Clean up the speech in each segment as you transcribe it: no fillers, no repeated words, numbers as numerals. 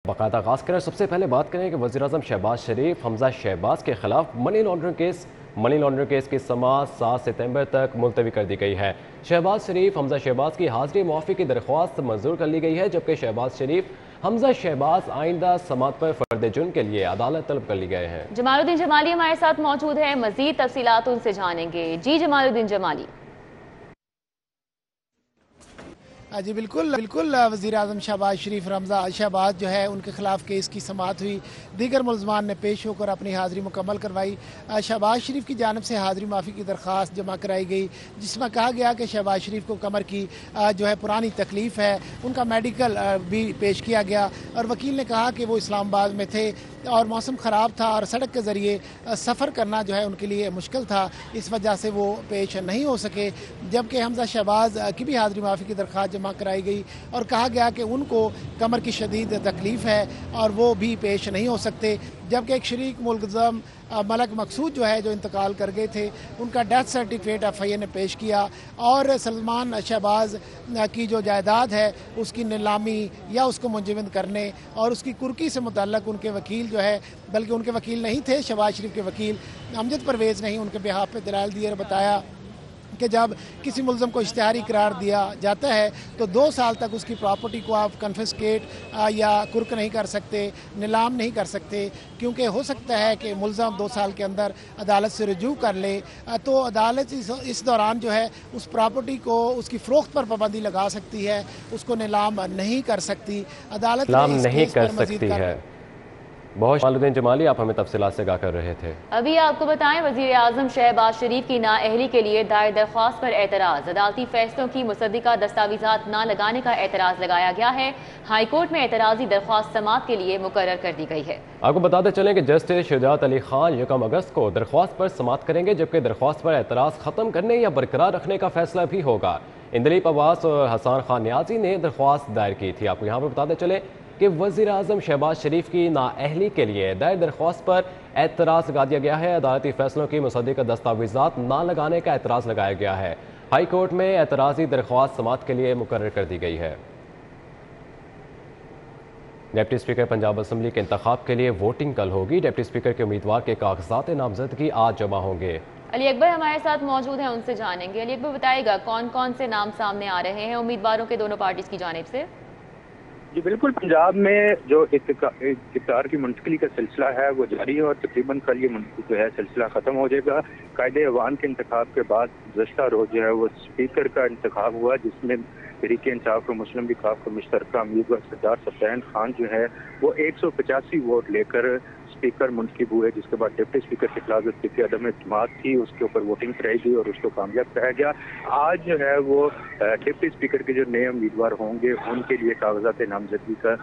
बाकायदा आगाज़ करें। सबसे पहले बात करें कि वज़ीर-ए-आज़म शहबाज शरीफ हमजा शहबाज के खिलाफ मनी लॉन्ड्रिंग केस की समाअत 7 सितंबर तक मुलतवी कर दी गई है। शहबाज शरीफ हमजा शहबाज की हाज़िरी मुआफ़ी की दरख्वास्त मंजूर कर ली गई है, जबकि शहबाज शरीफ हमजा शहबाज आइंदा समाअत पर फर्द जुर्म के लिए अदालत तलब कर ली गए हैं। जमालुद्दीन जमाली हमारे साथ मौजूद है, मजीद तफसीलात उनसे जानेंगे। जी जमालुद्दीन जमाली। जी बिल्कुल बिल्कुल, वज़ीर आज़म शहबाज शरीफ रमज़ा शहबाज जो है उनके खिलाफ केस की समाअत हुई। दीगर मुलजमान ने पेश होकर अपनी हाज़िरी मुकम्मल करवाई। शहबाज शरीफ की जानब से हाज़िरी माफ़ी की दरख्वास्त जमा कराई गई, जिसमें कहा गया कि शहबाज शरीफ को कमर की जो है पुरानी तकलीफ़ है, उनका मेडिकल भी पेश किया गया। और वकील ने कहा कि वो इस्लामाबाद में थे और मौसम ख़राब था और सड़क के ज़रिए सफ़र करना जो है उनके लिए मुश्किल था, इस वजह से वो पेश नहीं हो सके। जबकि हमजा शहबाज की भी हाज़िरी माफ़ी की दरख्वास्त जमा कराई गई और कहा गया कि उनको कमर की शदीद तकलीफ़ है और वो भी पेश नहीं हो सकते। जबकि एक शरीक मुल्ज़म मलक मकसूद जो है, जो इंतकाल कर गए थे, उनका डेथ सर्टिफिकेट FIA ने पेश किया और सलमान शहबाज की जो जायदाद है उसकी नीलामी या उसको मुंजमद करने और उसकी कुर्की से मुतल्लक उनके वकील जो है, बल्कि उनके वकील नहीं थे, शहबाज शरीफ के वकील अमजद परवेज़ ने ही उनके बिहाफ पे दलाल दिए और बताया कि जब किसी मुल्ज़म को इश्तिहारी करार दिया जाता है तो 2 साल तक उसकी प्रॉपर्टी को आप कन्फिस्केट या कुर्क नहीं कर सकते, नीलाम नहीं कर सकते, क्योंकि हो सकता है कि मुल्ज़म 2 साल के अंदर अदालत से रुजू कर ले। तो अदालत इस दौरान जो है उस प्रॉपर्टी को उसकी फ़रोख्त पर पाबंदी लगा सकती है, उसको नीलाम नहीं कर सकती। अदालत नहीं कर सकती है। बहुत जमालुद्दीन जमाली, आप हमें तफसीलात से आगाह कर रहे थे। अभी आपको बताएं, वज़ीर आज़म शहबाज शरीफ की नाअहली के लिए दायर दरख्वास्त पर एतराज़, अदालती फैसलों की मुसद्दिका दस्तावेज़ात न लगाने का एतराज़ लगाया गया है। हाईकोर्ट में एतराज़ी दरख्वास्त समाअत के लिए मुकर्रर कर दी गई है। आपको बताते चलें कि जस्टिस शुजात अली खान 1 अगस्त को दरख्वास्त पर समाअत करेंगे, जबकि दरख्वास्त पर एतराज़ ख़त्म करने या बरकरार रखने का फैसला भी होगा। इंदलीप अब्बास और हसन खान नियाजी ने दरख्वास्त दायर की थी। आपको यहाँ पर बताते चले कि वज़ीर आज़म शहबाज शरीफ की नाअहली के लिए दायर दरख्वास्त पर एतराज़ लगा दिया गया है। अदालती फैसलों की मुसद्दिका दस्तावेज़ात न लगाने का एतराज़ लगाया गया है। हाई कोर्ट में एतराज़ी दरख्वास्त समाअत के लिए मुकर्रर कर दी गई है। डिप्टी स्पीकर पंजाब असम्बली के इंतखाब के लिए वोटिंग कल होगी। डिप्टी स्पीकर के उम्मीदवार के कागजात नामजदगी आज जमा होंगे। अली अकबर हमारे साथ मौजूद हैं, उनसे जानेंगे। अली अकबर बताइएगा, कौन कौन से नाम सामने आ रहे हैं उम्मीदवारों के दोनों पार्टीज की जानिब से? जी बिल्कुल, पंजाब में जो इख्तियार की मुंतकली का सिलसिला है वो जारी है और तकरीबन कल ये जो है सिलसिला ख़त्म हो जाएगा। कायदे अवान के इंतखाब के बाद गुज़श्ता रोज़ जो है वो स्पीकर का इंतखाब हुआ, जिसमें तहरीक इंसाफ और मुस्लिम लीग का मुश्तरका उम्मीदवार सरदार सफदर खान जो है वो 185 वोट लेकर स्पीकर मुंतखब हुए, जिसके बाद डिप्टी स्पीकर के खिलाफ जो स्थिति अदम एतमाद थी उसके ऊपर वोटिंग कराई गई और उसको कामयाब कराया गया। आज जो है वो डिप्टी स्पीकर के जो नए उम्मीदवार होंगे उनके लिए कागजात नामजदगी का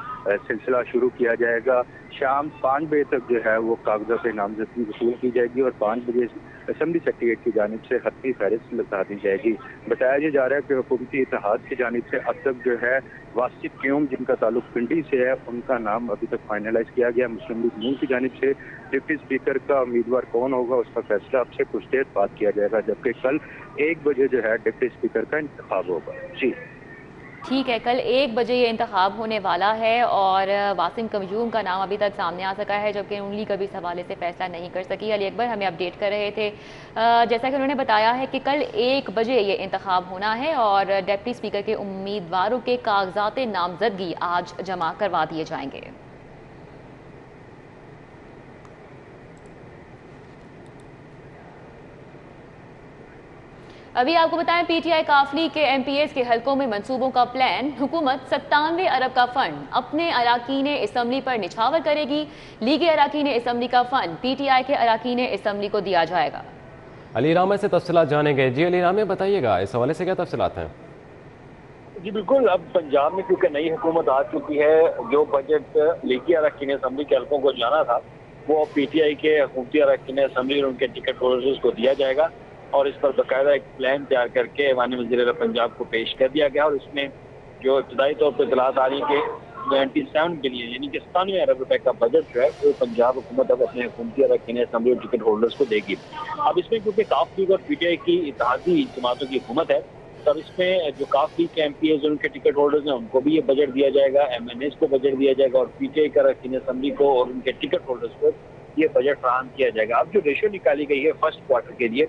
सिलसिला शुरू किया जाएगा। शाम 5 बजे तक जो है वो कागजात नामजदगी वसूल की जाएगी और 5 बजे असम्बली सेक्रेटरीट की जानिब से खत्ती फहरिस्त लगा दी जाएगी। बताया जा रहा है कि हुकूमती इत्तेहाद की जानिब से अब तक जो है वासिफ क्यूम, जिनका ताल्लुक पिंडी से है, उनका नाम अभी तक फाइनलाइज किया गया। मुस्लिम लीग नून की जानिब से डिप्टी स्पीकर का उम्मीदवार कौन होगा उसका फैसला अब से कुछ देर बाद किया जाएगा, जबकि कल 1 बजे जो है डिप्टी स्पीकर का इंतखाब होगा। जी ठीक है, कल 1 बजे ये इंतखाब होने वाला है और वासिम कमयूम का नाम अभी तक सामने आ सका है, जबकि उंगली कभी इस हवाले से फैसला नहीं कर सकी। अली अकबर हमें अपडेट कर रहे थे, जैसा कि उन्होंने बताया है कि कल 1 बजे ये इंतखाब होना है और डिप्टी स्पीकर के उम्मीदवारों के कागजात नामजदगी आज जमा करवा दिए जाएंगे। अभी आपको बताएं, PTI काफली के MPs के हलकों में मंसूबों का प्लान। हुकूमत 97 अरब का फंड अपने अराकीन असम्बली पर निछावर करेगी। लीगी अराकीन असम्बली का फंड PTI के अराकीन असम्बली को दिया जाएगा। अली रामा से तफसीलात जानेंगे। जी अली रामा, बताइएगा इस हवाले से क्या तफसीलात हैं? जी बिल्कुल, अब पंजाब में क्योंकि नई हुकूमत आ चुकी है, जो बजट लीगी अरकान असम्बली के हलकों को जाना था वो PTI के हुकूमती अरकान असम्बली और उनके टिकट होल्डर्स को दिया जाएगा और इस पर बाकायदा एक प्लान तैयार करके ऐवान वज़ीर पंजाब को पेश कर दिया गया। और इसमें जो इब्तदाई तौर पर इतलात आ रही है कि 97 बिलियन यानी कि 97 अरब रुपए का बजट जो है वो पंजाब हुकूमत अब अपने हुकूमती अरकान असम्बली और टिकट होल्डर्स को देगी। अब इसमें क्योंकि काफ लीग और PTI की इत्तेहादी जमातों की हुकूमत है, तब इसमें जो काफी के MPs उनके टिकट होल्डर्स हैं उनको भी ये बजट दिया जाएगा, MNAs को बजट दिया जाएगा और PTI का अरकान असेंबली को और उनके टिकट होल्डर्स को ये बजट फराहम किया जाएगा। अब जो रेशो निकाली गई है फर्स्ट क्वार्टर के लिए,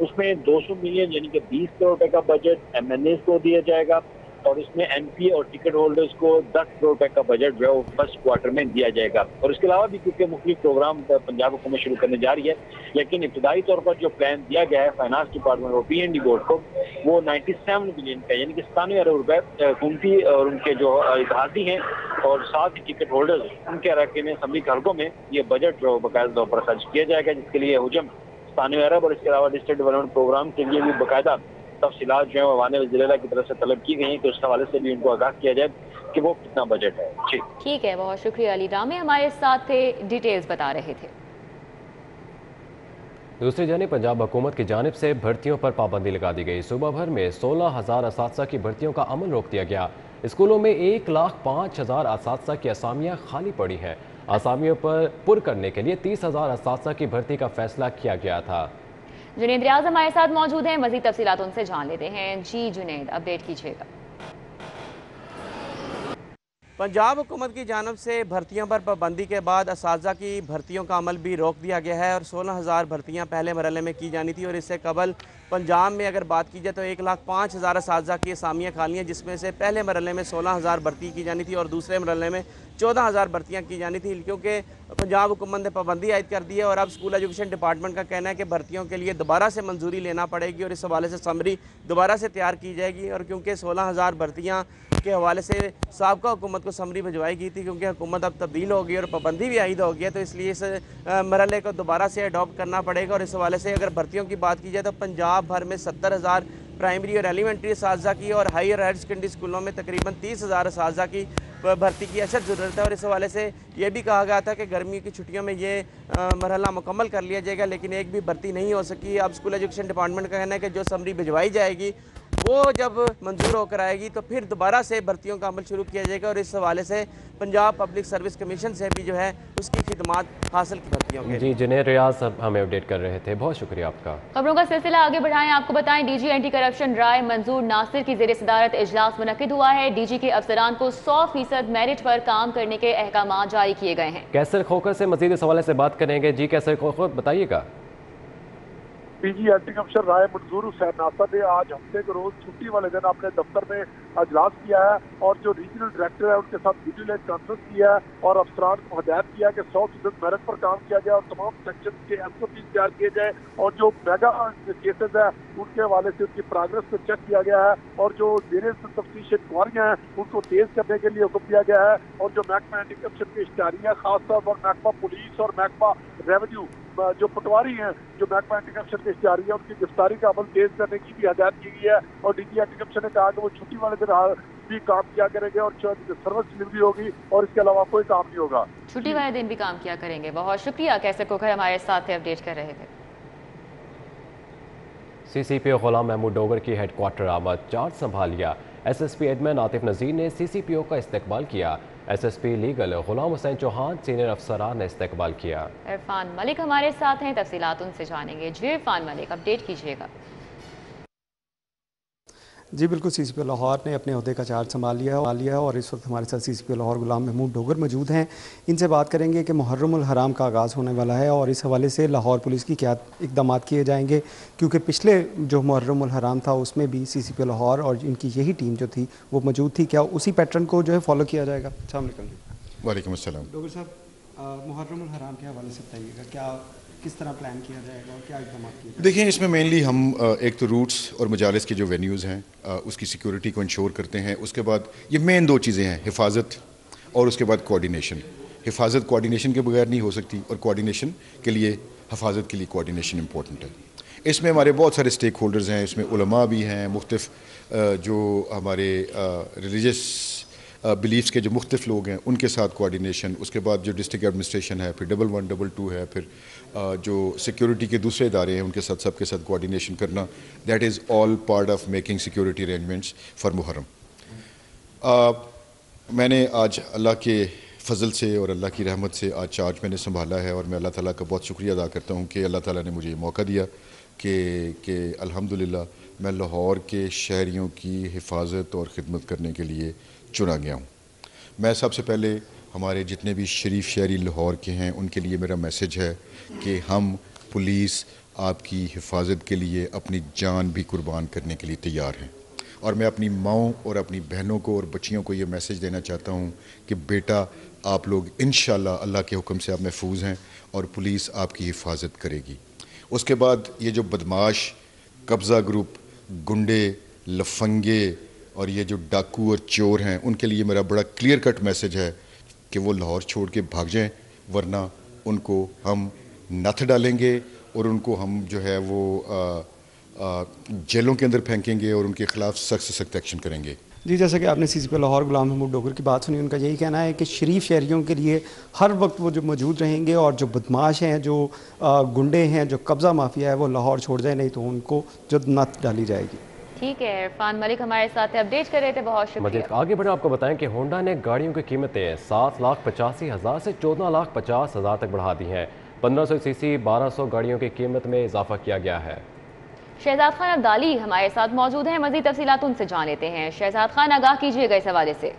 उसमें 200 मिलियन यानी कि 20 करोड़ रुपए का बजट MNAs को दिया जाएगा और इसमें MP और टिकट होल्डर्स को 10 करोड़ रुपए का बजट जो है वो फर्स्ट क्वार्टर में दिया जाएगा। और इसके अलावा भी क्योंकि मुख्तलिफ प्रोग्राम पंजाब हुकूमत शुरू करने जा रही है, लेकिन इब्तदाई तौर पर जो प्लान दिया गया है फाइनेंस डिपार्टमेंट और PND बोर्ड को, वो 97 मिलियन का यानी कि 97 अरब रुपए हुकूमती और उनके जो इतिहादी हैं और साथ ही टिकट होल्डर्स उनके अरकान असेंबली के हल्कों में ये बजट जो बाकायदा तौर पर खर्च किया जाएगा, जिसके लिए हुजम 97 अरब और इसके अलावा डिस्ट्रिक्ट डेवलपमेंट प्रोग्राम के लिए भी बाकायदा तफसीलात जो है वान वज़ीर की तरफ से तलब की गई हैं कि उस हवाले से भी उनको आगाह किया जाए कि वो कितना बजट है। जी ठीक है, बहुत शुक्रिया। अली रामी हमारे साथ थे, डिटेल्स बता रहे थे। दूसरी जानिब पंजाब हुकूमत की जानिब से भर्तियों पर पाबंदी लगा दी गई। सूबा भर में 16,000 असातिज़ा की भर्तियों का अमल रोक दिया गया। स्कूलों में 1,05,000 असातिज़ा की असामियाँ खाली पड़ी हैं। असामियों पर पुर करने के लिए 30,000 असातिज़ा की भर्ती का फैसला किया गया था। जुनैद रियाज हमारे साथ मौजूद हैं, मज़ीद तफसीलात उनसे जान लेते हैं। जी जुनैद, अपडेट कीजिएगा। पंजाब हुकूमत की जानब से भर्तियों पर पाबंदी के बाद असातिज़ा की भर्तियों का अमल भी रोक दिया गया है और 16,000 भर्तियाँ पहले मरहले में की जानी थी और इससे कबल पंजाब में अगर बात की जाए तो 1,05,000 असातिज़ा की असामियाँ खाली हैं, जिसमें से पहले मरहले में 16,000 भर्ती की जानी थी और दूसरे मरहले में 14,000 भर्तियाँ की जानी थी। क्योंकि पंजाब हुकूमत ने पाबंदी आयद कर दी है और अब स्कूल एजुकेशन डिपार्टमेंट का कहना है कि भर्तियों के लिए दोबारा से मंजूरी लेना पड़ेगी और इस हवाले से समरी दोबारा से तैयार की जाएगी। और क्योंकि 16,000 भर्तियाँ के हवाले से साबका हुकूमत को समरी भिजवाई गई थी, क्योंकि हुकूमत अब तब्दील हो गई और पाबंदी भी आयद हो गई है, तो इसलिए इस मरहले को दोबारा से अडॉप्ट करना पड़ेगा। और इस हवाले से अगर भर्तियों की बात की जाए तो पंजाब भर में 70,000 प्राइमरी और एलिमेंट्री असातिज़ा की और हायर सेकेंडरी स्कूलों में तकरीबन 30,000 असातिज़ा की भर्ती की अशद ज़रूरत है। और इस हवाले से ये भी कहा गया था कि गर्मी की छुट्टियों में ये मरहला मुकम्मल कर लिया जाएगा, लेकिन एक भी भर्ती नहीं हो सकी। अब स्कूल एजुकेशन डिपार्टमेंट का कहना है कि जो समरी भिजवाई जाएगी वो जब मंजूर होकर आएगी तो फिर दोबारा से भर्तियों का अमल शुरू किया जाएगा। और इस हवाले से पंजाब पब्लिक सर्विस कमीशन से भी जो है उसकी खिदमात हासिल की भर्तियों के। जी जुनैद रियाज हमें अपडेट कर रहे थे, बहुत शुक्रिया आपका। खबरों का सिलसिला आगे बढ़ाएं। आपको बताएं, DG एंटी करप्शन राय मंजूर नासिर की ज़ेर सदारत इजलास मुनक्किद हुआ है। DG के अफसरान को 100% मेरिट पर काम करने के अहकाम जारी किए गए हैं। कैसर खोखर से मजीद इस हवाले से बात करेंगे। जी कैसर खोखर, बताइएगा। DG एंटी करप्शन राय मंजूर हुसैन नासर ने आज हफ्ते के रोज छुट्टी वाले दिन अपने दफ्तर में अजलास किया है और जो रीजनल डायरेक्टर है उनके साथ वीडियो लेट कॉन्फ्रेंस किया है और अफसरान को हदायत किया कि 100% मेरिट पर काम किया जाए और तमाम सेक्शन के SOP तैयार किए जाए और जो मेगा केसेज है उनके हवाले से उनकी प्रोग्रेस को चेक किया गया है और जो जेर तफ्तीश इंक्वायरियाँ हैं उनको तेज करने के लिए हुक्म दिया गया है। और जो महकमा एंटी करप्शन की इश्तिहारियाँ खासतौर पर महकमा पुलिस और महकमा रेवेन्यू जो पटवारी हैं, जो महकमा एंटी करप्शन की इश्तिहारी है, उनकी गिरफ्तारी का अमल तेज करने की भी हदायत की गई है। और DG एंटी करप्शन ने कहा कि वो छुट्टी वाले दिन भी काम किया करेंगे और सर्विस डिलीवरी होगी और इसके अलावा कोई काम नहीं होगा। छुट्टी वाले दिन भी काम किया करेंगे। बहुत शुक्रिया। कैसर खोखर हमारे साथ अपडेट कर रहे थे। CCPO गुलाम महमूद डोगर की हेडक्वार्टर आमद, चार्ज संभाल लिया। SSP एडमिन आतिफ नज़ीर ने CCPO का इस्तकबाल किया। SSP legal Ghulam Hussain Chauhan senior अफसरान ने इस्तकबाल किया। इरफान मलिक हमारे साथ हैं, तफसीलात उनसे जानेंगे। जी इरफान मलिक, अपडेट कीजिएगा। जी बिल्कुल, CCPO लाहौर ने अपने अहदे का चार्ज संभाल लिया है और इस वक्त हमारे साथ CCPO लाहौर गुलाम महमूद डोगर मौजूद हैं। इनसे बात करेंगे कि मुहर्रमुल हराम का आगाज़ होने वाला है और इस हवाले से लाहौर पुलिस की क्या इकदाम किए जाएंगे, क्योंकि पिछले जो मुहर्रमुल हराम था उसमें भी CCPO लाहौर और इनकी यही टीम जो थी वो मौजूद थी। क्या उसी पैटर्न को जो है फॉलो किया जाएगा? वालेकुम अस्सलाम। डोगर साहब, मुहर्रमुल हराम के हवाले से बताइएगा, क्या किस तरह प्लान किया जाएगा और क्या इकदाम किए जाएंगे? देखिए, इसमें मेनली हम एक तो रूट्स और मजालिस के जो वेन्यूज़ हैं उसकी सिक्योरिटी को इंश्योर करते हैं। उसके बाद ये मेन दो चीज़ें हैं, हिफाजत और उसके बाद कोऑर्डिनेशन। हिफाजत कोऑर्डिनेशन के बगैर नहीं हो सकती और कोऑर्डिनेशन के लिए हिफाजत के लिए कोऑर्डिनेशन इंपॉर्टेंट है। इसमें हमारे बहुत सारे स्टेक होल्डर्स हैं, इसमें उलमा भी हैं, मुख्तलिफ जो हमारे रिलीजियस बिलीफ्स के जो मुख्तलिफ लोग हैं उनके साथ कोऑर्डिनेशन। उसके बाद जो डिस्ट्रिक्ट एडमिनिस्ट्रेशन है, फिर 112, 122 है, फिर जो सिक्योरिटी के दूसरे इदारे हैं उनके साथ सबके साथ कोऑर्डिनेशन करना। That is all part of making security arrangements for Muharram. मैंने आज अल्लाह के फ़ज़ल से और अल्लाह की रहमत से आज चार्ज मैंने संभाला है और मैं अल्लाह ताला का बहुत शुक्रिया अदा करता हूँ कि अल्लाह ताला ने मुझे ये मौका दिया कि अल्हम्दुलिल्लाह मैं लाहौर के शहरियों की हिफाजत और ख़िदमत करने के लिए चुना गया हूँ। मैं सबसे पहले हमारे जितने भी शरीफ शहरी लाहौर के हैं उनके लिए मेरा मैसेज है कि हम पुलिस आपकी हिफाजत के लिए अपनी जान भी कुर्बान करने के लिए तैयार हैं। और मैं अपनी माँओं और अपनी बहनों को और बच्चियों को ये मैसेज देना चाहता हूँ कि बेटा आप लोग इंशाअल्लाह अल्लाह के हुक्म से आप महफूज हैं और पुलिस आपकी हिफाजत करेगी। उसके बाद ये जो बदमाश कब्ज़ा ग्रुप, गुंडे, लफंगे और ये जो डाकू और चोर हैं उनके लिए मेरा बड़ा क्लियर कट मैसेज है कि वो लाहौर छोड़ के भाग जाएं, वरना उनको हम नथ डालेंगे और उनको हम जो है वो जेलों के अंदर फेंकेंगे और उनके खिलाफ सख्त से सख्त एक्शन करेंगे। जी, जैसा कि आपने सीसीपी लाहौर गुलाम महमूद डोगर की बात सुनी, उनका यही कहना है कि शरीफ शहरियों के लिए हर वक्त वो जो मौजूद रहेंगे और जो बदमाश हैं, जो गुंडे हैं, जो कब्ज़ा माफिया है, वो लाहौर छोड़ जाए, नहीं तो उनको जो नथ डाली जाएगी। ठीक है, इरफान मलिक हमारे साथ अपडेट कर रहे थे, बहुत शुक्रिया। मजीद आगे बढ़े आपको बताएं कि होंडा ने गाड़ियों की कीमतें 7,85,000 से 14,50,000 तक बढ़ा दी हैं। 1500 सीसी 1200 गाड़ियों की कीमत में इजाफा किया गया है। शहजाद खान अब्दाली हमारे साथ मौजूद हैं, मजीद तफसीलात उनसे जान लेते हैं। शहजाद खान, आगाह कीजिएगा इस हवाले से।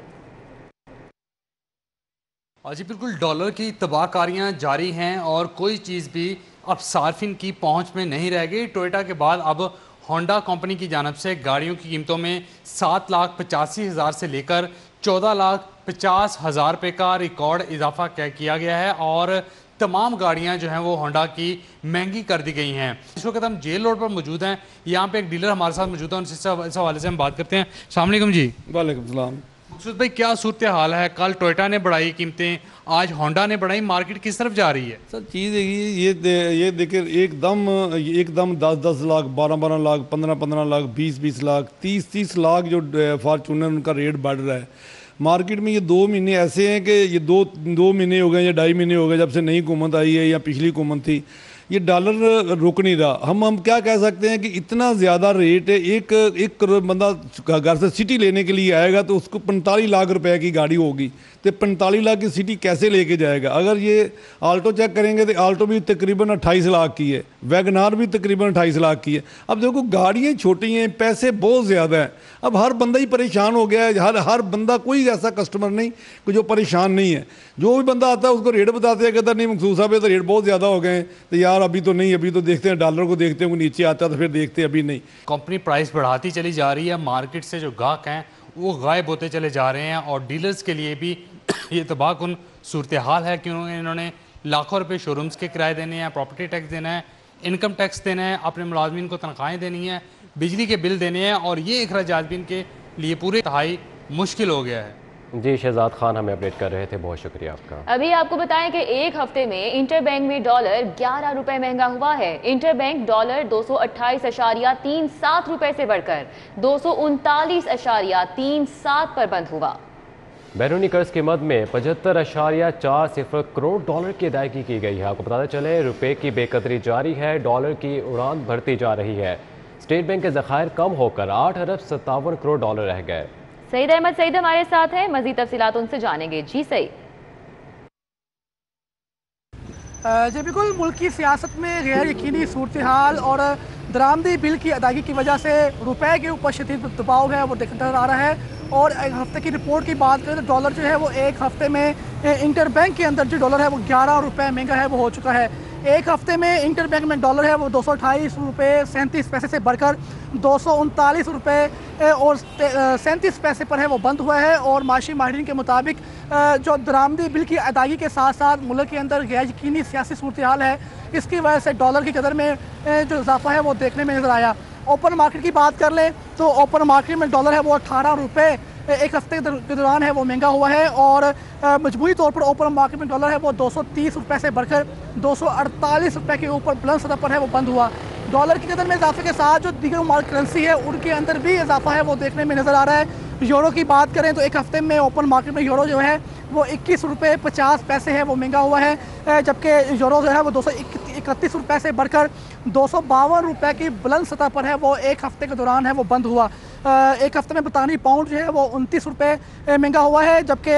जी बिल्कुल, डॉलर की तबाहकारियाँ जारी हैं और कोई चीज़ भी अब सार्फिन की पहुंच में नहीं रह गई। टोयोटा के बाद अब होंडा कंपनी की जानब से गाड़ियों की कीमतों में 7,85,000 से लेकर 14,50,000 रुपये का रिकॉर्ड इजाफा किया गया है और तमाम गाड़ियां जो हैं वो होंडा की महंगी कर दी गई हैं। इस वक्त हम जेल रोड पर मौजूद हैं, यहाँ पे एक डीलर हमारे साथ मौजूद है, उनसे इस हवाले से हम बात करते हैं। अस्सलाम वालेकुम जी। वालेकुम सलाम। मकसूद भाई, क्या सूरत हाल है? कल टोयोटा ने बढ़ाई कीमतें, आज होंडा ने बढ़ाई, मार्केट किस तरफ जा रही है? सर चीज़ ये देखिए, एकदम 10-10 लाख, 12-12 लाख, 15-15 लाख, 20-20 लाख, 30-30 लाख जो फॉर्चूनर उनका रेट बढ़ रहा है मार्केट में। ये 2 महीने ऐसे हैं कि ये दो महीने हो गए या 2.5 महीने हो गए जब से नई हुकूमत आई है या पिछली हुकूमत थी, ये डॉलर रुक नहीं रहा। हम क्या कह सकते हैं कि इतना ज़्यादा रेट है। एक करोड़ बंदा घर से सिटी लेने के लिए आएगा तो उसको 45 लाख रुपए की गाड़ी होगी, तो 45 लाख की सिटी कैसे लेके जाएगा? अगर ये आल्टो चेक करेंगे तो आल्टो भी तकरीबन 28 लाख की है, वैगनार भी तकरीबन 28 लाख की है। अब देखो गाड़ियाँ छोटी हैं, पैसे बहुत ज़्यादा हैं। अब हर बंदा ही परेशान हो गया है। हर बंदा, कोई ऐसा कस्टमर नहीं कि जो परेशान नहीं है। जो भी बंदा आता है उसको रेट बताते हैं, कहता नहीं मकसूद साहब ये तो रेट बहुत ज़्यादा हो गए हैं, तो यार अभी तो नहीं, अभी तो देखते हैं डॉलर को, देखते हैं वो नीचे आता है तो फिर देखते हैं, अभी नहीं। कंपनी प्राइस बढ़ाती चली जा रही है, मार्केट से जो गाहक हैं वो गायब होते चले जा रहे हैं और डीलर्स के लिए भी ये तबाहकुन सूरत हाल है कि इन्होंने लाखों रुपए शोरूम्स के किराए देने हैं, प्रॉपर्टी टैक्स देना है, इनकम टैक्स देना है, अपने मुलाजमीन को तनख्वाहें देनी है, बिजली के बिल देने हैं और ये अखराजात भी इनके लिए पूरे तिहाई मुश्किल हो गया है। जी, शहजाद खान हमें अपडेट कर रहे थे, बहुत शुक्रिया आपका। अभी आपको बताएं कि एक हफ्ते में इंटरबैंक में डॉलर 11 रुपए महंगा हुआ है। इंटरबैंक डॉलर 228.37 रुपए से बढ़कर 239.37 पर बंद हुआ। बैरूनी कर्ज की मद में 75.40 करोड़ डॉलर की अदायगी की गई है। आपको बताते चले रुपए की बेकदरी जारी है, डॉलर की उड़ान भरती जा रही है। स्टेट बैंक के ज़खायर कम होकर 8 अरब 57 करोड़ डॉलर रह गए। सईद अहमद सईद हमारे साथ हैं, मजीद तफसीलात उनसे जानेंगे। जी सईद। जी बिल्कुल, मुल्क की सियासत में गैर यकीनी सूरत हाल और दरामदी बिल की अदायगी की वजह से रुपए के ऊपर शदीद दबाव है वो देखने आ रहा है। और एक हफ्ते की रिपोर्ट की बात करें तो डॉलर जो है वो एक हफ्ते में इंटरबैंक के अंदर जो डॉलर है वो 11 रुपये महंगा है वो हो चुका है। एक हफ्ते में इंटरबैंक में डॉलर है वो 228 रुपये 37 पैसे से बढ़कर 239 रुपये और 37 पैसे पर है वो बंद हुआ है। और माशी माहिरीन के मुताबिक जो दरामदी बिल की अदायगी के साथ साथ मुल्क के अंदर गैर यकीनी सियासी सूरत हाल है, इसकी वजह से डॉलर की कदर में जो इजाफा है वो देखने में नज़र आया। ओपन मार्केट की बात कर लें तो ओपन मार्केट में डॉलर है वो 18 रुपये एक हफ्ते के दौरान है वो महंगा हुआ है। और मजबूरी तौर पर ओपन मार्केट में डॉलर है वो 230 रुपये से बढ़कर 248 रुपये के ऊपर बुलंद सतह पर है वो बंद हुआ। डॉलर की कदर में इजाफे के साथ जो दीगर मार्क करेंसी है उनके अंदर भी इजाफा है वो देखने में नज़र आ रहा है। यूरो की बात करें तो एक हफ्ते में ओपन मार्केट में यूरो जो है वो 21 रुपये 50 पैसे है वो महंगा हुआ है, जबकि यूरो जो है वो 231 रुपये से बढ़कर 252 रुपये की बुलंद सतह पर है वो एक हफ्ते के दौरान है वो बंद हुआ। एक हफ्ते में बरतानी पाउंड जो है वो 29 रुपये महंगा हुआ है, जबकि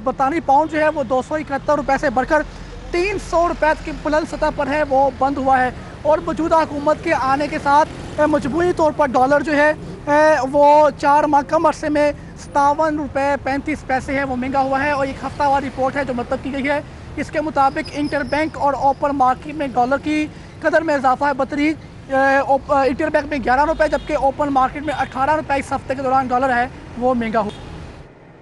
बरतानी पाउंड जो है वो 271 रुपये से बढ़कर 300 रुपये की बुलंद सतह पर है वो बंद हुआ है। और मौजूदा हुकूमत के आने के साथ मजबूरी तौर पर डॉलर जो है वो 4 माह कम अरसे में 57 रुपये 35 पैसे है वो महंगा हुआ है। और एक हफ्तावार रिपोर्ट है जो मतलब की गई है, इसके मुताबिक इंटर बैंक और ओपन मार्केट में डॉलर की कदर में इजाफा है। बतरीज इंटर बैंक में 11 रुपये जबकि ओपन मार्केट में 18 रुपये इस हफ्ते के दौरान डॉलर है वो महंगा हुआ।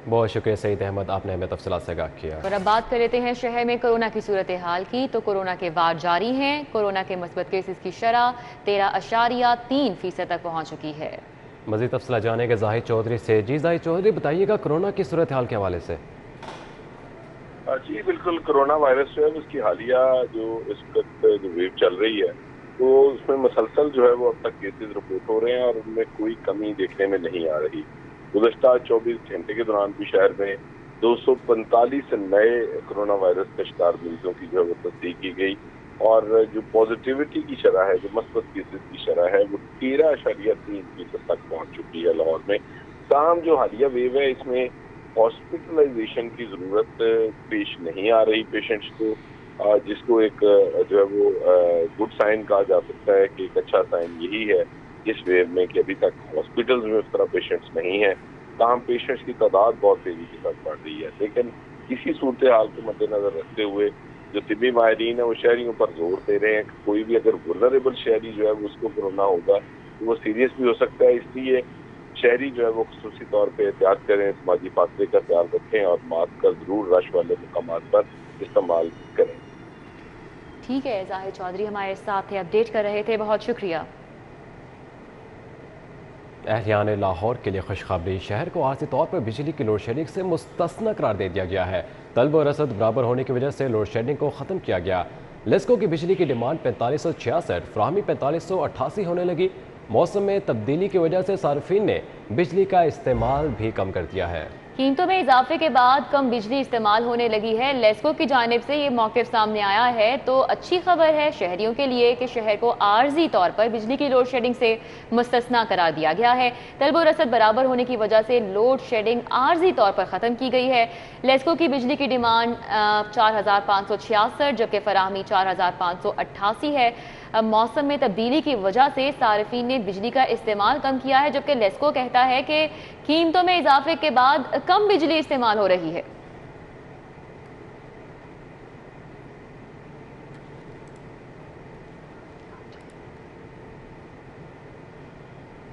बहुत शुक्रिया सईद अहमद, आपने हमें तफसीलात से आगाह किया। और अब बात कर लेते हैं शहर में कोरोना की सूरत हाल की। तो कोरोना के वार जारी हैं। कोरोना के मुस्बत केसेस की शरह 13.3% तक पहुँच चुकी है। मज़ीद तफसीलात जानेंगे जाहिद चौधरी से। जी जाहिद चौधरी, बताइएगा कोरोना की सूरत हाल के हवाले से। जी बिल्कुल, कोरोना वायरस जो है उसकी हालिया जो इस वक्त जो वेव चल रही है तो उसमें मसलसल जो है वो अब तक केसेस रिपोर्ट हो रहे हैं और उनमें कोई कमी देखने में नहीं आ रही। गुज़श्ता 24 घंटे के दौरान भी शहर में 245 नए कोरोना वायरस के शिकार मरीजों की जो है वो तस्दीक की गई और जो पॉजिटिविटी की शरह है, जो मस्बत केसेस की शरह है वो 13.3% तक पहुँच चुकी है लाहौर में। ताहम जो हालिया वेव है इसमें हॉस्पिटलाइजेशन की ज़रूरत पेश नहीं आ रही पेशेंट्स को, जिसको एक जो है वो गुड साइन कहा जा सकता है कि एक अच्छा साइन यही है इस वेव में कि अभी तक हॉस्पिटल्स में उस तरह पेशेंट्स नहीं हैं। ताहम पेशेंट्स की तादाद बहुत तेजी के साथ बढ़ रही है। लेकिन इसी सूरत हाल को मद्देनजर रखते हुए जो तिब्बी माहिरीन है वो शहरियों पर जोर दे रहे हैं कि कोई भी अगर वल्नरेबल शहरी जो है वो उसको कोरोना होगा तो वो सीरियस भी हो सकता है। इसलिए शहरी जो है वो खुसूसी तौर पर एहतियात करें, समाजी फासले का ख्याल रखें और मास्क का जरूर रश वाले मुकामात पर इस्तेमाल करें। ठीक है, जाहिद चौधरी हमारे साथ थे, अपडेट कर रहे थे, बहुत शुक्रिया। अहलियान लाहौर के लिए खुशखबरी, शहर को आर्जी तौर पर बिजली की लोड शेडिंग से मुस्तस्ना करार दे दिया गया है। तलब और रसद बराबर होने की वजह से लोड शेडिंग को ख़त्म किया गया। लेस्को की बिजली की डिमांड 4566, फ्राहमी 4588 होने लगी। मौसम में तब्दीली की वजह से सार्फिन ने बिजली का इस्तेमाल भी कम कर दिया है। कीमतों में इजाफे के बाद कम बिजली इस्तेमाल होने लगी है। लेस्को की जानिब से ये मौक़िफ़ सामने आया है तो अच्छी खबर है शहरियों के लिए कि शहर को आर्जी तौर पर बिजली की लोड शेडिंग से मुस्तस्ना करार दिया गया है। तलब और रसद बराबर होने की वजह से लोड शेडिंग आर्जी तौर पर ख़त्म की गई है। लेस्को की बिजली की डिमांड 4566 जबकि फराहमी 4588 है। अब मौसम में तब्दीली की वजह से सार्फिन ने बिजली का इस्तेमाल कम किया है, जबकि लेस्को कहता है कि कीमतों में इजाफे के बाद कम बिजली इस्तेमाल हो रही है।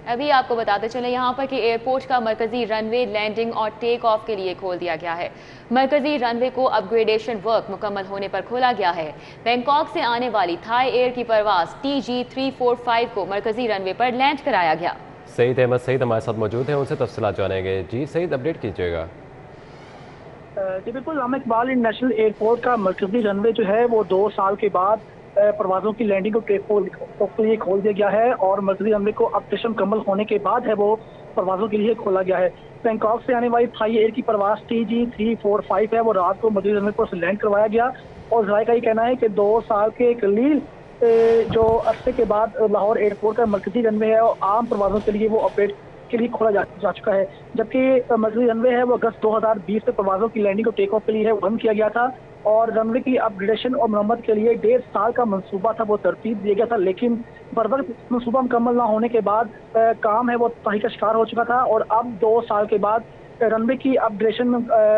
अभी आपको बताते चले यहाँ पर कि एयरपोर्ट का मरकजी रनवे लैंडिंग और टेक ऑफ के लिए खोल दिया गया है। मरकजी रनवे को अपग्रेडेशन वर्क मुकम्मल होने पर खोला गया है। बैंकॉक से आने वाली थाई एयर की परवाज TG345 को मरकजी रनवे पर लैंड कराया गया। सईद अहमद सईद हमारे साथ मौजूद हैं, उनसे तफसीलात जानेंगे। जी सईद, अपडेट कीजिएगा। जी बिल्कुल, आमिर इकबाल इंटरनेशनल एयरपोर्ट का मरकजी रनवे जो है वो 2 साल के बाद परवाज़ों की लैंडिंग और टेक ऑफ के लिए खोल दिया गया है और मरकजी रनवे को ऑपरेशन मुकम्मल होने के बाद है वो परवाज़ों के लिए खोला गया है। बैंकॉक से आने वाली थाई एयर की परवाज TG345 है वो रात को मरकजी रनवे पर लैंड करवाया गया और ज़राए का ये कहना है कि 2 साल के कलील जो अरसे के बाद लाहौर एयरपोर्ट का मरकजी रनवे है और आम परवाज़ों के लिए वो ऑपरेट के लिए खोला जा चुका है। जबकि मरकजी रनवे है वो अगस्त 2020 से परवाज़ों की लैंडिंग और टेक ऑफ के लिए बंद किया गया था और रनवे की अपग्रेडेशन और मरम्मत के लिए 1.5 साल का मंसूबा था वो तरतीब दिया गया था, लेकिन बर वक्त मंसूबा मुकम्मल ना होने के बाद काम है वो तबाही का शिकार हो चुका था और अब 2 साल के बाद रनवे की अपग्रेडेशन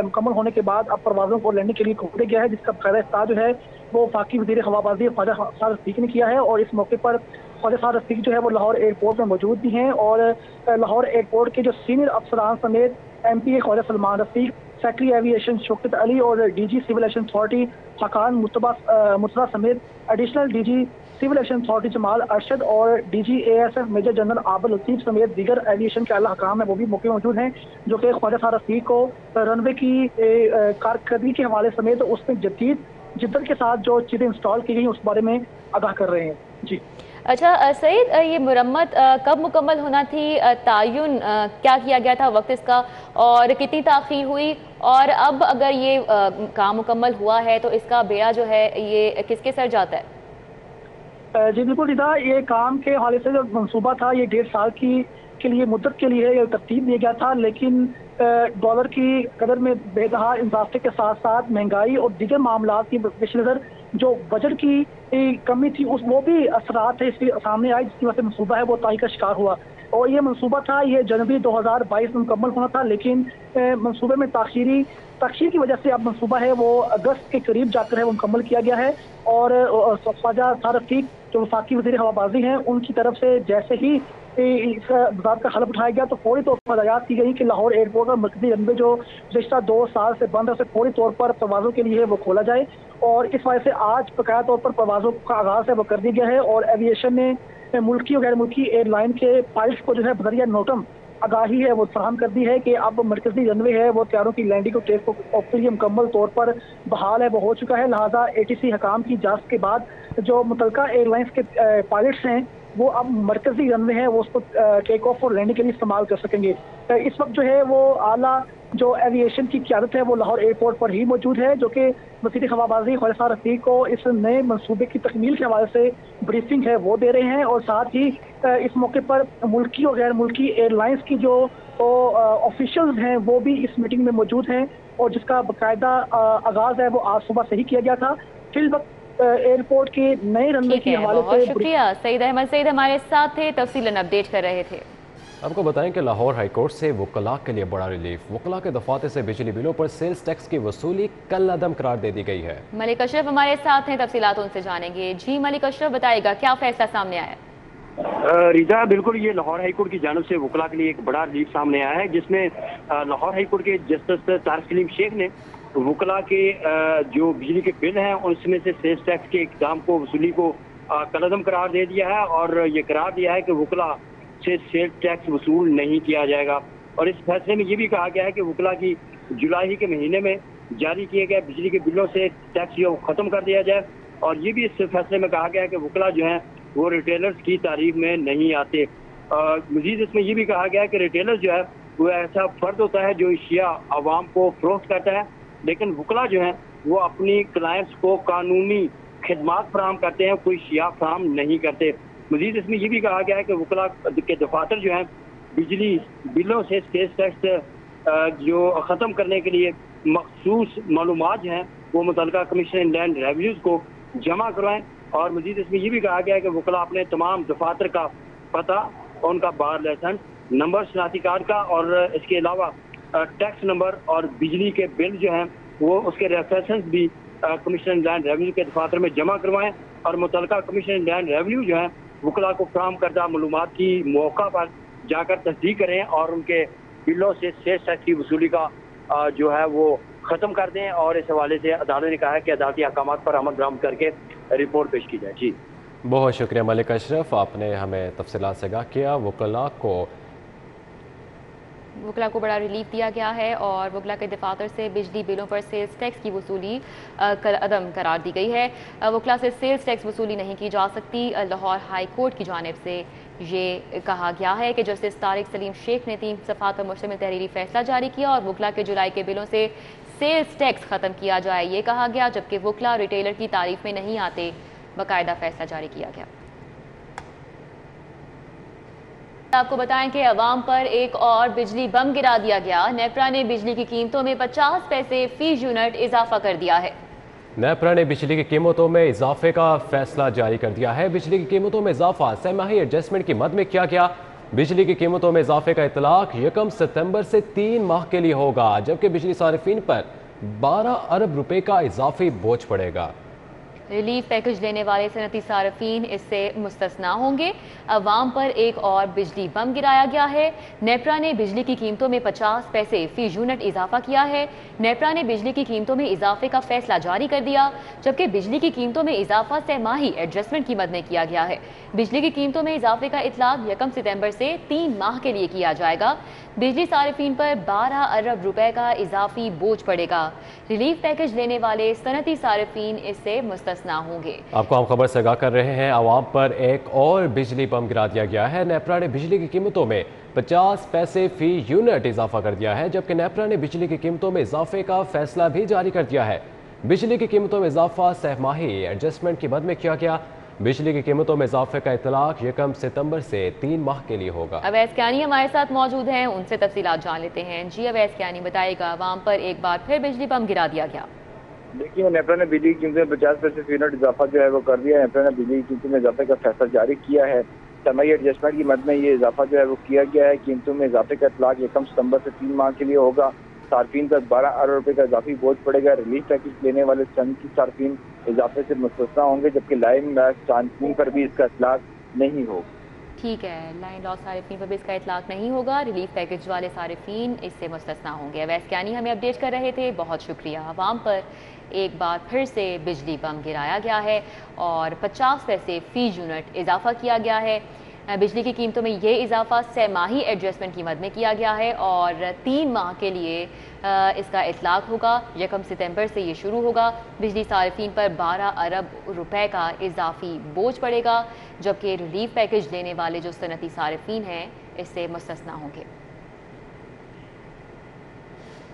मुकम्मल होने के बाद अब परवाज़ों को लैंडिंग के लिए खोल दिया गया है, जिसका ख्याल इफ्ताह जो है वो वफाकी वज़ीर हवाबाजी ख्वाजा साद रफ़ीक ने किया है और इस मौके पर ख्वाजा साद रफ़ीक जो है वो लाहौर एयरपोर्ट में मौजूद भी हैं और लाहौर एयरपोर्ट के जो सीनियर अफसरान समेत MPA Khawaja Salman Rafique, secretary aviation Shaukat Ali और DG civil aviation authority Khaqan Murtaza समेत additional DG civil aviation authority Jamal Arshad और DG ASF major general Abid Latif समेत दीगर एविएशन के आला हकाम है वो भी मौके मौजूद हैं, जो कि ख्वाजा साद रफ़ीक को रनवे की कारकर्दगी के हवाले समेत उसमें जदीद जिद्दत के साथ जो चीज़ें इंस्टॉल की गई उस बारे में आगाह कर रहे हैं। जी अच्छा सईद, ये मुरम्मत कब मुकम्मल होना थी, तायुन क्या किया गया था वक्त इसका और कितनी ताख़ीर हुई और अब अगर ये काम मुकम्मल हुआ है तो इसका बेड़ा जो है ये किसके सर जाता है? जी बिल्कुल रिदा, ये काम के हवाले से जो मंसूबा था ये 1.5 साल के लिए मुद्दत के लिए ये तरतीब दिया गया था, लेकिन डॉलर की कदर में बेदहा इजाफे के साथ साथ महंगाई और दीगर मामला की पेश नज़र जो बजट की कमी थी उस वो भी असरात है इसके सामने आए, जिसकी वजह से मनसूबा है वो ताई का शिकार हुआ। और ये मनसूबा था, ये जनवरी 2022 में मुकम्मल होना था, लेकिन मनसूबे में तखीर की वजह से अब मनसूबा है वो अगस्त के करीब जाकर है वो मुकम्मल किया गया है। और ख्वाजा सारफीक जो वफाकी वज़ीर हवाबाजी हैं, उनकी तरफ से जैसे ही इस बात का हलफ उठाया गया तो फौरी तौर पर हदायत की गई कि लाहौर एयरपोर्ट और मरकजी रनवे जो गुज़श्ता 2 साल से बंद है उसे फौरी तौर पर परवाज़ों के लिए वो खोला जाए। और इस वजह से आज बकाया तौर पर परवाज़ों का आगाज़ है वो कर दिया गया है। और एविएशन ने मुल्की और गैर मुल्की एयरलाइन के पायलट्स को जो है बजरिया नोटम आगाही है वो फराहम कर दी है कि अब मरकजी रनवे है वो तैयारों की लैंडिंग और टेक ऑफ के लिए मुकम्मल तौर पर बहाल है वो हो चुका है। लिहाजा ATC हकाम की इजाज़त के बाद जो मुतल्लिका एयरलाइंस के पायलट्स हैं वो अब मरकजी रनवे है वो उसको टेक ऑफ और लैंडिंग के लिए इस्तेमाल कर सकेंगे। इस वक्त जो है वो आला जो एविएशन की क़यादत है वो लाहौर एयरपोर्ट पर ही मौजूद है, जो कि वज़ीर हवाबाजी ख्वाजा सारफीक को इस नए मनसूबे की तकमील के हवाले से ब्रीफिंग है वो दे रहे हैं। और साथ ही इस मौके पर मुल्की और गैर मुल्की एयरलाइंस की जो ऑफिशियल्स हैं वो भी इस मीटिंग में मौजूद हैं, और जिसका बाकायदा आगाज़ है वो आज सुबह से ही किया गया था। फिल वक्त एयरपोर्ट के नए रनवे के हवाले से शुक्रिया। सईद अहमद सईद हमारे साथ थे, तफसीलन अपडेट कर रहे थे। आपको बताएं कि लाहौर हाईकोर्ट से वकला के लिए बड़ा रिलीफ। वकला के दफातर से बिजली बिलों पर सेल्स टैक्स की वसूली कल अदम करार दे दी गई है। मलिक अशरफ हमारे साथ हैं, तफसीलात उनसे जानेंगे। जी मलिक अशरफ, बताएगा क्या फैसला सामने आया? रिजा, बिल्कुल ये लाहौर हाईकोर्ट की जानब से वकला के लिए एक बड़ा रिलीफ सामने आया है, जिसमें लाहौर हाईकोर्ट के जस्टिस तारिक सलीम शेख ने वकला के जो बिजली के बिल हैं उसमें से सेल्स टैक्स के इक़दाम को वसूली को कलअदम करार दे दिया है। और ये करार दिया है कि वकला से सेल्स टैक्स वसूल नहीं किया जाएगा। और इस फैसले में ये भी कहा गया है कि वकला की जुलाई के महीने में जारी किए गए बिजली के बिलों से टैक्स जो ख़त्म कर दिया जाए। और ये भी इस फैसले में कहा गया है कि वकला जो हैं वो रिटेलर्स की तारीफ में नहीं आते। मजीद इसमें यह भी कहा गया है कि रिटेलर जो है वो ऐसा फर्द होता है जो अशिया आवाम को फरोख्त करता है, लेकिन वकला जो है वो अपनी क्लाइंट्स को कानूनी खिदमात फराहम करते हैं, कोई अशिया फराहम नहीं करते। मजीद इसमें यह भी कहा गया है कि वकला के दफातर जो हैं बिजली बिलों से सेल्स टैक्स जो ख़त्म करने के लिए मखसूस मालूमात हैं वो मुतल्लिका कमिश्नर इन लैंड रेवेन्यूज को जमा करवाएं। और मजीद इसमें यह भी कहा गया है कि वकला अपने तमाम दफातर का पता, उनका बार लाइसेंस नंबर, शनाख्ती कार्ड का और इसके अलावा टैक्स नंबर और बिजली के बिल जो हैं वो उसके रेफरेंस भी कमिश्नर इन लैंड रेवेन्यू के दफातर में जमा करवाएं। और मुतल्लिका कमिश्नर इन लैंड रेवेन्यू जो है वकला को फराहम करदा मालूमात की मौका पर जाकर तस्दीक करें और उनके बिलों से सेल्स टैक्स की वसूली का जो है वो ख़त्म कर दें। और इस हवाले से अदालत ने कहा है कि अदालती अहकामात पर अमल दरामद करके रिपोर्ट पेश की जाए। जी बहुत शुक्रिया मलिक अशरफ, आपने हमें तफसीलात से आगाह किया। वकला को बड़ा रिलीफ दिया गया है और वकला के दफातर से बिजली बिलों पर सेल्स टैक्स की वसूली कलअदम करार दी गई है। वकला से सेल्स टैक्स वसूली नहीं की जा सकती। लाहौर हाई कोर्ट की जानिब से ये कहा गया है कि जस्टिस तारिक सलीम शेख ने 3 सफ़ात पर मुश्तमिल तहरीरी फैसला जारी किया और वकला के जुलाई के बिलों से सेल्स टैक्स ख़त्म किया जाए ये कहा गया, जबकि वकला रिटेलर की तारीफ में नहीं आते, बाकायदा फैसला जारी किया गया। आपको बताएं कि अवाम पर एक और बिजली बम गिरा दिया गया। नेपरा ने बिजली की कीमतों में 50 पैसे फी यूनिट इजाफा कर दिया है। नेपरा ने बिजली की कीमतों में इजाफे का फैसला जारी कर दिया है। बिजली की कीमतों में इजाफा सहमाही एडजस्टमेंट की मद में किया गया। बिजली की कीमतों में इजाफे का इतलाक 1 सितंबर से 3 माह के लिए होगा, जबकि बिजली सारिफीन पर 12 अरब रुपए का इजाफी बोझ पड़ेगा। रिलीफ पैकेज लेने वाले सनती सारफीन इससे मुस्तस्ना होंगे। अवाम पर एक और बिजली बम गिराया गया है। नेपरा ने बिजली की कीमतों में 50 पैसे फी यूनिट इजाफा किया है। नेपरा ने बिजली की कीमतों में इजाफे का फैसला जारी कर दिया, जबकि बिजली की कीमतों में इजाफा सहमाही एडजस्टमेंट की मद में किया गया है। बिजली की कीमतों में इजाफे का इतलाक 1 सितंबर से 3 माह के लिए किया जाएगा। बिजली सारिफीन पर 12 अरब रुपए का इजाफी बोझ पड़ेगा। रिलीफ पैकेज लेने वाले सनती सारिफीन इससे मुस्तस्ना होंगे। आपको हम खबर से आगाह कर रहे हैं, आवाम पर एक और बिजली बम गिरा दिया गया है। नेपरा ने बिजली की कीमतों में 50 पैसे फी यूनिट इजाफा कर दिया है, जबकि नेपरा ने बिजली की कीमतों में इजाफे का फैसला भी जारी कर दिया है। बिजली की कीमतों में इजाफा सहमाही एडजस्टमेंट की मद में किया गया। बिजली की कीमतों में इजाफे का इतलाक 1 सितंबर से 3 माह के लिए होगा। अवैस कियानी हमारे साथ मौजूद हैं, उनसे तफसीलात जान लेते हैं। जी अवैस कियानी, बताइएगा, अवाम पर एक बार फिर बिजली बम गिरा दिया गया। देखिए, नेपरा ने बिजली की कीमतों में 50% इजाफा जो है वो कर दिया है। नेपरा ने बिजली की कीमतों में इजाफे का फैसला जारी किया है। सरमाई एडजस्टमेंट की मद में ये इजाफा जो है वो किया गया है। कीमतों में इजाफे का इतलाक 1 सितंबर से 3 माह के लिए होगा। सार्फिन तक 12 अरब रुपए का इजाफी बोझ पड़ेगा। रिलीफ पैकेज लेने वाले सन की सार्फिन इजाफे से मुस्तस्ना होंगे, जबकि लाइन सार्फिन पर भी इसका इतलाक नहीं होगा। ठीक है, लाइन लॉस सारिफीन पर भी इसका इतलाक नहीं होगा। रिलीफ पैकेज वाले सारिफीन इससे मुस्तस्ना होंगे। अवैस कियानी हमें अपडेट कर रहे थे, बहुत शुक्रिया। आवाम पर एक बार फिर से बिजली बम गिराया गया है और 50 पैसे फी यूनिट इजाफा किया गया है। बिजली की कीमतों में ये इजाफा सहमाही एडजस्टमेंट की मद में किया गया है और 3 माह के लिए इसका इतलाक होगा। 1 सितंबर से ये शुरू होगा। बिजली सारिफीन पर 12 अरब रुपए का इजाफी बोझ पड़ेगा, जबकि रिलीफ पैकेज लेने वाले जो सनती सारिफीन हैं इससे मुस्तस्ना होंगे।